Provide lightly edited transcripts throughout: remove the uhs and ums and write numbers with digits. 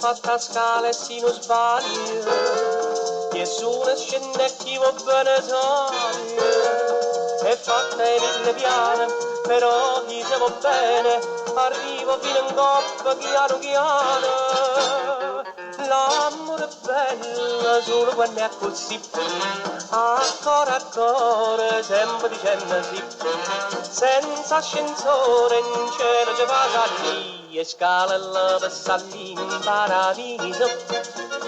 fatta scala e se non sbaglio, nessuno scende chi va bene sale, è fatta in mille piane, però chi se va bene, arrivo fino in coppa piano piano. L'amore è bello solo quando è così, a cuore, sempre dicendo sì, senza ascensore in cielo ci va salì, e scala là per salì in paradiso,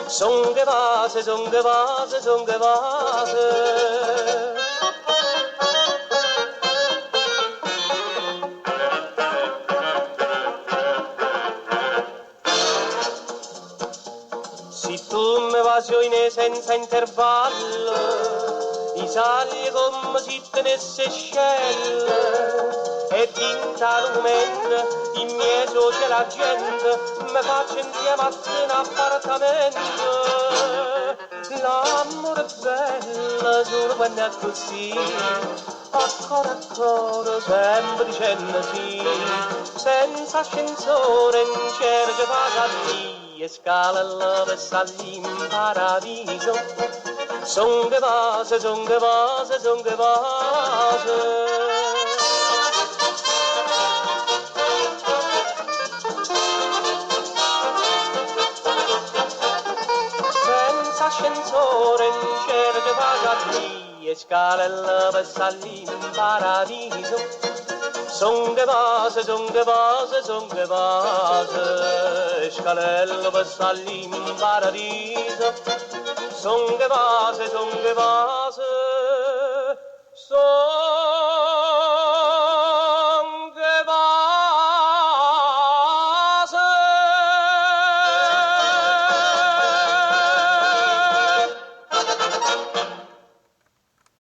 son che vase, son che vase, son che vase. Se tu mi evasioni senza intervallo, i sali come se tenesse scelle, e in tale momento i miei soci e la gente mi faccio insieme a te un appartamento. L'amore è bello solo quando è così, a cuore, sempre dicendo sì, senza ascensore in cielo ci fa salì, e scala là per salì in paradiso, son che vase, son che vase, son che vase. Senza ascensore in cielo ci va salì, e scala là per salì in paradiso, son che vase, son che vase, son che vase, scalello per salì in paradiso, son che vase, son che vase, son